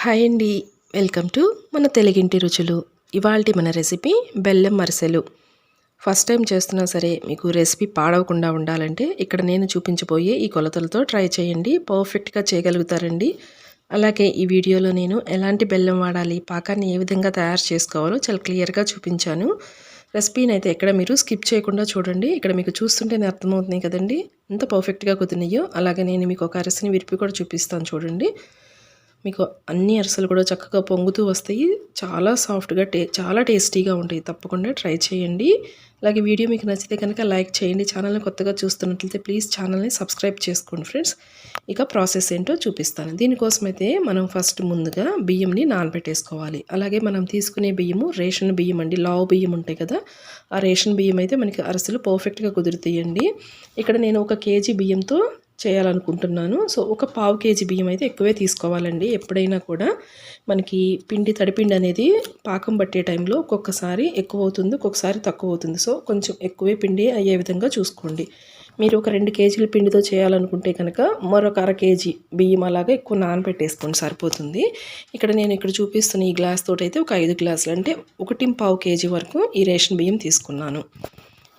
Hi అండి, welcome to మన తెలుగింటి రుచులు. ఇవాల్టి మన రెసిపీ బెల్లం అరిసెలు. ఫస్ట్ టైం చేస్తున్నా సరే మీకు రెసిపీ పాడవకుండా ఉండాలంటే ఇక్కడ నేను చూపించబోయే ఈ కొలతలతో ట్రై చేయండి, పర్ఫెక్ట్గా చేయగలుగుతారండి. అలాగే ఈ వీడియోలో నేను ఎలాంటి బెల్లం వాడాలి, పాకాన్ని ఏ విధంగా తయారు చేసుకోవాలో చాలా క్లియర్గా చూపించాను. రెసిపీని అయితే ఎక్కడ మీరు స్కిప్ చేయకుండా చూడండి. ఇక్కడ మీకు చూస్తుంటేనే అర్థమవుతుంది కదండి ఎంత పర్ఫెక్ట్గా కుదిరినాయో. అలాగే నేను మీకు ఒక అరిసెని విరిపి కూడా చూపిస్తాను చూడండి. మీకు అన్ని అరిసెలు కూడా చక్కగా పొంగుతూ వస్తాయి, చాలా సాఫ్ట్గా చాలా టేస్టీగా ఉంటాయి. తప్పకుండా ట్రై చేయండి. అలాగే వీడియో మీకు నచ్చితే కనుక లైక్ చేయండి. ఛానల్ని కొత్తగా చూస్తున్నట్లయితే ప్లీజ్ ఛానల్ని సబ్స్క్రైబ్ చేసుకోండి ఫ్రెండ్స్. ఇక ప్రాసెస్ ఏంటో చూపిస్తాను. దీనికోసమైతే మనం ఫస్ట్ ముందుగా బియ్యంని నానబెట్టేసుకోవాలి. అలాగే మనం తీసుకునే బియ్యము రేషన్ బియ్యం అండి, లావు బియ్యం ఉంటాయి కదా, ఆ రేషన్ బియ్యం అయితే మనకి అరిసెలు పర్ఫెక్ట్గా కుదురుతాయండి. ఇక్కడ నేను 1 కేజీ బియ్యంతో చేయాలనుకుంటున్నాను. సో ఒక 1/2 కేజీ బియ్యం అయితే ఎక్కువే తీసుకోవాలండి. ఎప్పుడైనా కూడా మనకి తడిపిండి అనేది పాకం పట్టే టైంలో ఒక్కొక్కసారి ఎక్కువ అవుతుంది, ఒక్కొక్కసారి తక్కువ అవుతుంది. సో కొంచెం ఎక్కువే పిండి అయ్యే విధంగా చూసుకోండి. మీరు ఒక 2 కేజీల పిండితో చేయాలనుకుంటే కనుక మరొక 1/2 కేజీ బియ్యం అలాగా ఎక్కువ నానబెట్టేసుకోండి, సరిపోతుంది. ఇక్కడ చూపిస్తున్న ఈ గ్లాస్ తోటి అయితే ఒక 5 గ్లాసులు అంటే 1/4 కేజీ వరకు ఈ రేషన్ బియ్యం తీసుకున్నాను.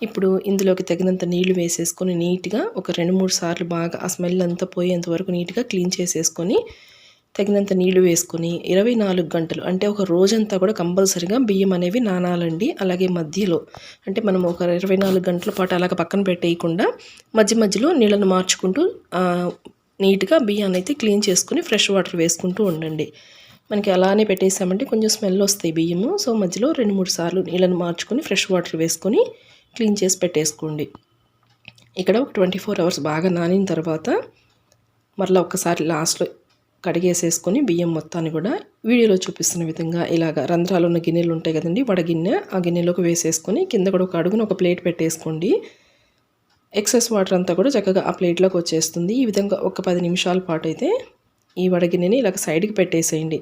ఇప్పుడు ఇందులోకి తగినంత నీళ్లు వేసేసుకొని నీట్గా ఒక 2-3 సార్లు బాగా ఆ స్మెల్ అంతా పోయేంత వరకు నీట్గా క్లీన్ చేసేసుకొని తగినంత నీళ్లు వేసుకొని 24 గంటలు అంటే ఒక రోజంతా కూడా కంపల్సరీగా బియ్యం అనేవి నానాలండి. అలాగే మధ్యలో అంటే మనం ఒక 24 గంటల పాటు అలాగ పక్కన పెట్టేయకుండా మధ్యలో నీళ్ళను మార్చుకుంటూ నీట్గా బియ్యాన్ని అయితే క్లీన్ చేసుకుని ఫ్రెష్ వాటర్ వేసుకుంటూ ఉండండి. మనకి అలానే పెట్టేసామంటే కొంచెం స్మెల్ వస్తాయి బియ్యము. సో మధ్యలో 2-3 సార్లు నీళ్ళను మార్చుకొని ఫ్రెష్ వాటర్ వేసుకొని క్లీన్ చేసి పెట్టేసుకోండి. ఇక్కడ ఒక 24 అవర్స్ బాగా నానిన తర్వాత మరలా ఒకసారి లాస్ట్లో కడిగేసేసుకొని బియ్యం మొత్తాన్ని కూడా వీడియోలో చూపిస్తున్న విధంగా ఇలాగ రంధ్రాలు ఉన్న గిన్నెలు ఉంటాయి కదండి, వడగిన్నె, ఆ గిన్నెలోకి వేసేసుకొని కింద కూడా ఒక అడుగున ఒక ప్లేట్ పెట్టేసుకోండి. ఎక్సెస్ వాటర్ అంతా కూడా చక్కగా ఆ ప్లేట్లోకి వచ్చేస్తుంది. ఈ విధంగా ఒక 10 నిమిషాల పాటు అయితే ఈ వడగిన్నెని ఇలాగ సైడ్కి పెట్టేసేయండి.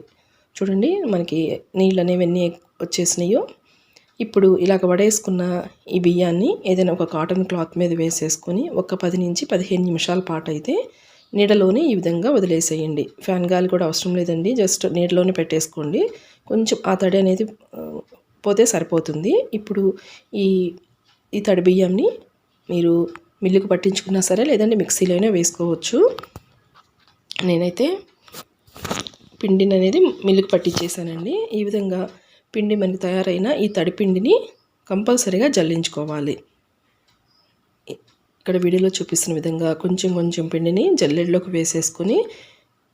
చూడండి మనకి నీళ్ళు అనేవి ఎన్ని వచ్చేసినాయో. ఇప్పుడు ఇలాగ వడేసుకున్న ఈ బియ్యాన్ని ఏదైనా ఒక కాటన్ క్లాత్ మీద వేసేసుకొని ఒక 10 నుంచి 15 నిమిషాల పాటు అయితే నీడలోనే ఈ విధంగా వదిలేసేయండి. ఫ్యాన్ గాలి కూడా అవసరం లేదండి, జస్ట్ నీడలోనే పెట్టేసుకోండి. కొంచెం ఆ తడి అనేది పోతే సరిపోతుంది. ఇప్పుడు ఈ తడి బియ్యంని మీరు మిల్లుకు పట్టించుకున్నా సరే లేదంటే మిక్సీలోనే వేసుకోవచ్చు. నేనైతే పిండిని అనేది మిల్లుకు పట్టించేసానండి. ఈ విధంగా పిండి మనకి తయారైన ఈ తడిపిండిని కంపల్సరీగా జల్లించుకోవాలి. ఇక్కడ వీడియోలో చూపిస్తున్న విధంగా కొంచెం పిండిని జల్లెడలోకి వేసేసుకొని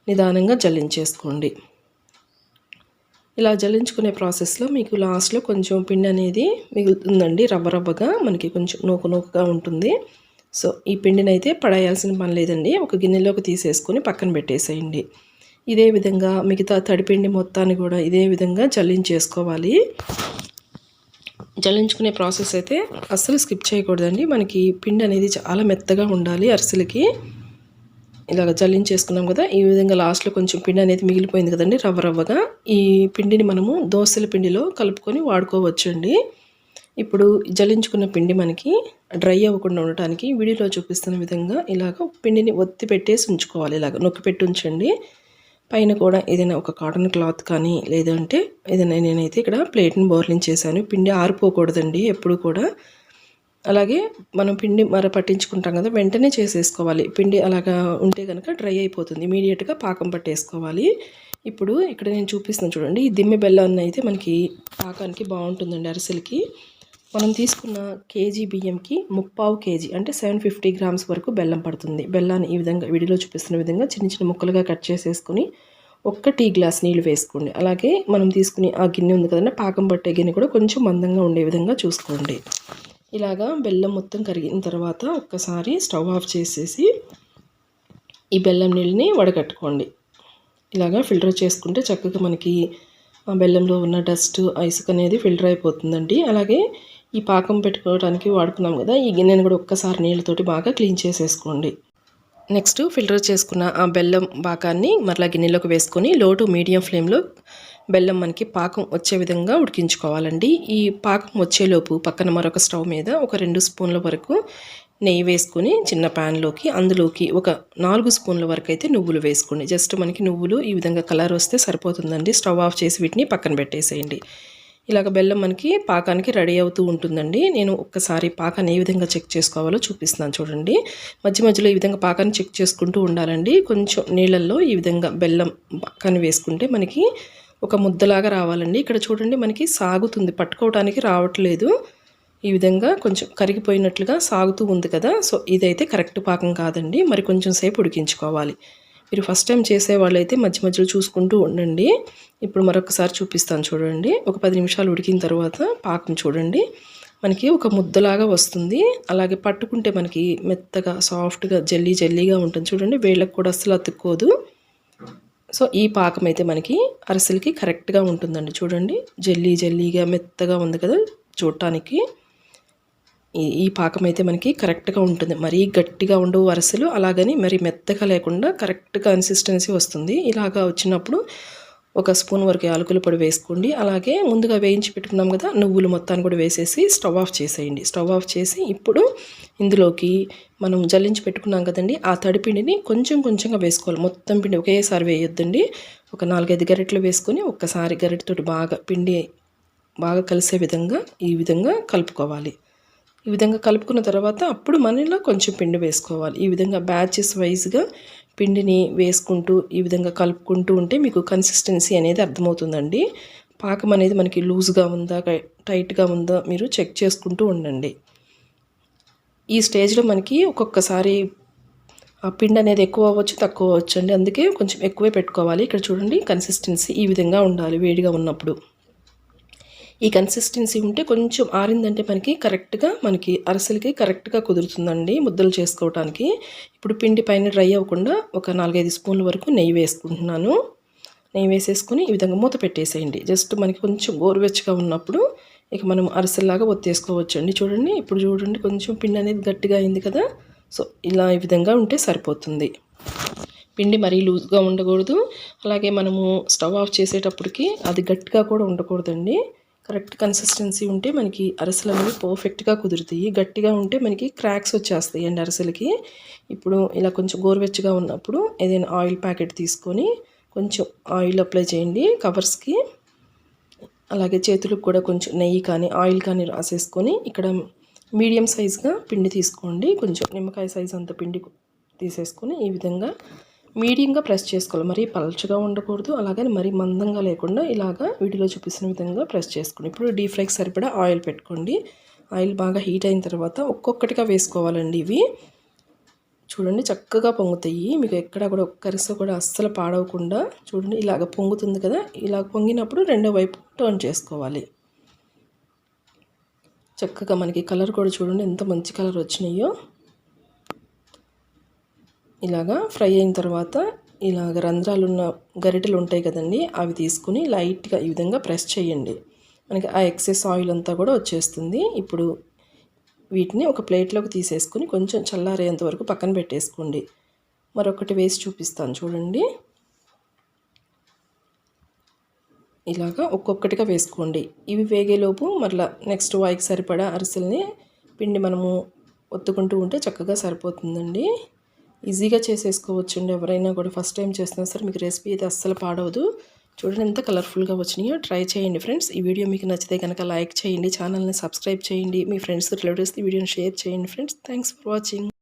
నిదానంగా జల్లించేసుకోండి. ఇలా జల్లించుకునే ప్రాసెస్లో మీకు లాస్ట్లో కొంచెం పిండి అనేది మిగులుతుందండి, రవ్వగా మనకి కొంచెం నూకగా ఉంటుంది. సో ఈ పిండిని అయితే పడేయాల్సిన పని లేదండి, ఒక గిన్నెలోకి తీసేసుకొని పక్కన పెట్టేసేయండి. ఇదే విధంగా మిగతా తడిపిండి మొత్తాన్ని కూడా ఇదే విధంగా జల్లించేసుకోవాలి. జల్లించుకునే ప్రాసెస్ అయితే అస్సలు స్కిప్ చేయకూడదండి. మనకి పిండి అనేది చాలా మెత్తగా ఉండాలి అరిసెలకి. ఇలాగ జల్లించేసుకున్నాం కదా, ఈ విధంగా లాస్ట్లో కొంచెం పిండి అనేది మిగిలిపోయింది కదండి, రవ్వగా. ఈ పిండిని మనము దోశల పిండిలో కలుపుకొని వాడుకోవచ్చండి. ఇప్పుడు జల్లించుకున్న పిండి మనకి డ్రై అవ్వకుండా ఉండటానికి వీడియోలో చూపిస్తున్న విధంగా ఇలాగ పిండిని ఒత్తి పెట్టేసి ఉంచుకోవాలి. ఇలాగ నొక్కి పెట్టి ఉంచండి. పైన కూడా ఏదైనా ఒక కాటన్ క్లాత్ కానీ లేదంటే ఏదైనా, నేనైతే ఇక్కడ ప్లేట్ని బోర్లించేసాను. పిండి ఆరిపోకూడదండి ఎప్పుడు కూడా. అలాగే మనం పిండి పట్టించుకుంటాం కదా, వెంటనే చేసేసుకోవాలి. పిండి అలాగా ఉంటే కనుక డ్రై అయిపోతుంది, ఇమీడియట్గా పాకం పట్టేసుకోవాలి. ఇప్పుడు ఇక్కడ నేను చూపిస్తున్నాను చూడండి, ఈ దిమ్మె బెల్లాన్ని అయితే మనకి పాకానికి బాగుంటుందండి అరిసెలకి. మనం తీసుకున్న కేజీ బియ్యంకి 1/4 కేజీ అంటే 750 గ్రామ్స్ వరకు బెల్లం పడుతుంది. బెల్లాన్ని ఈ విధంగా వీడియోలో చూపిస్తున్న విధంగా చిన్న ముక్కలుగా కట్ చేసేసుకొని 1 టీ గ్లాస్ నీళ్ళు వేసుకోండి. అలాగే మనం తీసుకుని ఆ గిన్నె ఉంది కదండి, పాకం పట్టే గిన్నె కూడా కొంచెం మందంగా ఉండే విధంగా చూసుకోండి. ఇలాగా బెల్లం మొత్తం కరిగిన తర్వాత ఒక్కసారి స్టవ్ ఆఫ్ చేసేసి ఈ బెల్లం నీళ్ళని వడగట్టుకోండి. ఇలాగా ఫిల్టర్ చేసుకుంటే చక్కగా మనకి ఆ బెల్లంలో ఉన్న డస్ట్, ఐసుక అనేది ఫిల్టర్ అయిపోతుందండి. అలాగే ఈ పాకం పెట్టుకోవడానికి వాడుకున్నాం కదా, ఈ గిన్నెను కూడా ఒక్కసారి నీళ్ళతోటి బాగా క్లీన్ చేసేసుకోండి. నెక్స్ట్ ఫిల్టర్ చేసుకున్న ఆ బెల్లం పాకాన్ని మరలా గిన్నెలోకి వేసుకొని లో టు మీడియం ఫ్లేమ్లో బెల్లం మనకి పాకం వచ్చే విధంగా ఉడికించుకోవాలండి. ఈ పాకం వచ్చేలోపు పక్కన మరొక స్టవ్ మీద ఒక 2 స్పూన్ల వరకు నెయ్యి వేసుకొని చిన్న ప్యాన్లోకి అందులోకి ఒక 4 స్పూన్ల వరకు అయితే నువ్వులు వేసుకోండి. జస్ట్ మనకి నువ్వులు ఈ విధంగా కలర్ వస్తే సరిపోతుందండి. స్టవ్ ఆఫ్ చేసి వీటిని పక్కన పెట్టేసేయండి. ఇలాగ బెల్లం మనకి పాకానికి రెడీ అవుతూ ఉంటుందండి. నేను ఒక్కసారి పాకాన్ని ఏ విధంగా చెక్ చేసుకోవాలో చూపిస్తున్నాను చూడండి. మధ్య మధ్యలో ఈ విధంగా పాకాన్ని చెక్ చేసుకుంటూ ఉండాలండి. కొంచెం నీళ్ళల్లో ఈ విధంగా బెల్లం పాకాన్ని వేసుకుంటే మనకి ఒక ముద్దలాగా రావాలండి. ఇక్కడ చూడండి మనకి సాగుతుంది, పట్టుకోవడానికి రావట్లేదు. ఈ విధంగా కొంచెం కరిగిపోయినట్లుగా సాగుతూ ఉంది కదా. సో ఇదైతే కరెక్ట్ పాకం కాదండి. మరి కొంచెం సేపు ఉడికించుకోవాలి. మీరు ఫస్ట్ టైం చేసే వాళ్ళైతే మధ్య మధ్యలో చూసుకుంటూ ఉండండి. ఇప్పుడు మరొకసారి చూపిస్తాను చూడండి. ఒక 10 నిమిషాలు ఉడికిన తర్వాత పాకం చూడండి మనకి ఒక ముద్దలాగా వస్తుంది. అలాగే పట్టుకుంటే మనకి మెత్తగా సాఫ్ట్గా జల్లీ జల్లీగా ఉంటుంది చూడండి. వేళ్ళకు కూడా అస్సలు అతుక్కోదు. సో ఈ పాకం అయితే మనకి అరిసెలకి కరెక్ట్గా ఉంటుందండి. చూడండి జల్లీ జల్లీగా మెత్తగా ఉంది కదా చూడటానికి. ఈ పాకం అయితే మనకి కరెక్ట్గా ఉంటుంది. మరీ గట్టిగా ఉండవు అరిసెలు, అలాగని మరి మెత్తగా లేకుండా కరెక్ట్ కన్సిస్టెన్సీ వస్తుంది. ఇలాగా వచ్చినప్పుడు ఒక స్పూన్ వరకు యాలకుల పొడి వేసుకోండి. అలాగే ముందుగా వేయించి పెట్టుకున్నాం కదా నువ్వులు మొత్తాన్ని కూడా వేసేసి స్టవ్ ఆఫ్ చేసేయండి. స్టవ్ ఆఫ్ చేసి ఇప్పుడు ఇందులోకి మనం జల్లించి పెట్టుకున్నాం కదండి, ఆ తడిపిండిని కొంచెం కొంచెంగా వేసుకోవాలి. మొత్తం పిండి ఒకేసారి వేయొద్దండి. ఒక 4-5 గరిటెలు వేసుకొని ఒక్కసారి గరిటెతోటి బాగా పిండి బాగా కలిసే విధంగా ఈ విధంగా కలుపుకోవాలి. ఈ విధంగా కలుపుకున్న తర్వాత అప్పుడు మనలో కొంచెం పిండి వేసుకోవాలి. ఈ విధంగా బ్యాచెస్ వైజ్గా పిండిని వేసుకుంటూ ఈ విధంగా కలుపుకుంటూ ఉంటే మీకు కన్సిస్టెన్సీ అనేది అర్థమవుతుందండి. పాకం అనేది మనకి లూజ్గా ఉందా టైట్గా ఉందా మీరు చెక్ చేసుకుంటూ ఉండండి. ఈ స్టేజ్లో మనకి ఒక్కొక్కసారి ఆ పిండి అనేది ఎక్కువ అవ్వచ్చు తక్కువ అవ్వచ్చు అండి. అందుకే కొంచెం ఎక్కువే పెట్టుకోవాలి. ఇక్కడ చూడండి కన్సిస్టెన్సీ ఈ విధంగా ఉండాలి వేడిగా ఉన్నప్పుడు. ఈ కన్సిస్టెన్సీ ఉంటే కొంచెం ఆరిందంటే మనకి అరిసెలకి కరెక్ట్గా కుదురుతుందండి ముద్దలు చేసుకోవడానికి. ఇప్పుడు పిండి పైన డ్రై అవ్వకుండా ఒక 4-5 స్పూన్ల వరకు నెయ్యి వేసుకుంటున్నాను. నెయ్యి వేసేసుకొని ఈ విధంగా మూత పెట్టేసేయండి. జస్ట్ మనకి కొంచెం గోరువెచ్చగా ఉన్నప్పుడు ఇక మనం అరిసెల్లాగా ఒత్తేసుకోవచ్చు అండి. చూడండి ఇప్పుడు చూడండి కొంచెం పిండి అనేది గట్టిగా అయింది కదా. సో ఇలా ఈ విధంగా ఉంటే సరిపోతుంది. పిండి మరీ లూజ్గా ఉండకూడదు, అలాగే మనము స్టవ్ ఆఫ్ చేసేటప్పటికి అది గట్టిగా కూడా ఉండకూడదండి. కరెక్ట్ కన్సిస్టెన్సీ ఉంటే మనకి అరిసెలు అనేవి పర్ఫెక్ట్గా కుదురుతాయి. గట్టిగా ఉంటే మనకి క్రాక్స్ వచ్చేస్తాయి అండి అరిసెలకి. ఇప్పుడు ఇలా కొంచెం గోరువెచ్చగా ఉన్నప్పుడు ఏదైనా ఆయిల్ ప్యాకెట్ తీసుకొని కొంచెం ఆయిల్ అప్లై చేయండి కవర్స్కి. అలాగే చేతులకు కూడా కొంచెం నెయ్యి కానీ ఆయిల్ కానీ రాసేసుకొని ఇక్కడ మీడియం సైజ్గా పిండి తీసుకోండి. కొంచెం నిమ్మకాయ సైజ్ అంత పిండి తీసేసుకొని ఈ విధంగా మీడియంగా ప్రెస్ చేసుకోవాలి. మరీ పల్చగా ఉండకూడదు, అలాగని మరీ మందంగా లేకుండా ఇలాగా వీడియోలో చూపిస్తున్న విధంగా ప్రెస్ చేసుకోండి. ఇప్పుడు డీప్ ఫ్రైకి సరిపడా ఆయిల్ పెట్టుకోండి. ఆయిల్ బాగా హీట్ అయిన తర్వాత ఒక్కొక్కటిగా వేసుకోవాలండి. ఇవి చూడండి చక్కగా పొంగుతాయి. మీకు ఎక్కడ కూడా ఒక్క అరిసె కూడా అస్సలు పాడవకుండా చూడండి ఇలాగ పొంగుతుంది కదా. ఇలా పొంగినప్పుడు రెండో వైపు టర్న్ చేసుకోవాలి. చక్కగా మనకి కలర్ కూడా చూడండి ఎంత మంచి కలర్ వచ్చినాయో. ఇలాగా ఫ్రై అయిన తర్వాత ఇలాగ రంధ్రాలు ఉన్న గరిటెలు ఉంటాయి కదండి, అవి తీసుకుని లైట్గా ఈ విధంగా ప్రెస్ చేయండి. మనకి ఆ ఎక్సెస్ ఆయిల్ అంతా కూడా వచ్చేస్తుంది. ఇప్పుడు వీటిని ఒక ప్లేట్లోకి తీసేసుకుని కొంచెం చల్లారేంత వరకు పక్కన పెట్టేసుకోండి. మరొకటి వేసి చూపిస్తాను చూడండి. ఇలాగా ఒక్కొక్కటిగా వేసుకోండి. ఇవి వేగేలోపు మరలా నెక్స్ట్ వాయికి సరిపడా అరిసెల్ని పిండి మనము ఒత్తుకుంటూ ఉంటే చక్కగా సరిపోతుందండి. ఈజీగా చేసేసుకోవచ్చండి. ఎవరైనా కూడా ఫస్ట్ టైం చేస్తున్నా సరే మీకు రెసిపీ అయితే అస్సలు పాడవదు. చూడండి ఎంత కలర్ఫుల్గా వచ్చినాయో. ట్రై చేయండి ఫ్రెండ్స్. ఈ వీడియో మీకు నచ్చితే కనుక లైక్ చేయండి, ఛానల్ని సబ్స్క్రైబ్ చేయండి, మీ ఫ్రెండ్స్ రిలేటివ్స్కి వీడియోని షేర్ చేయండి ఫ్రెండ్స్. Thanks for watching.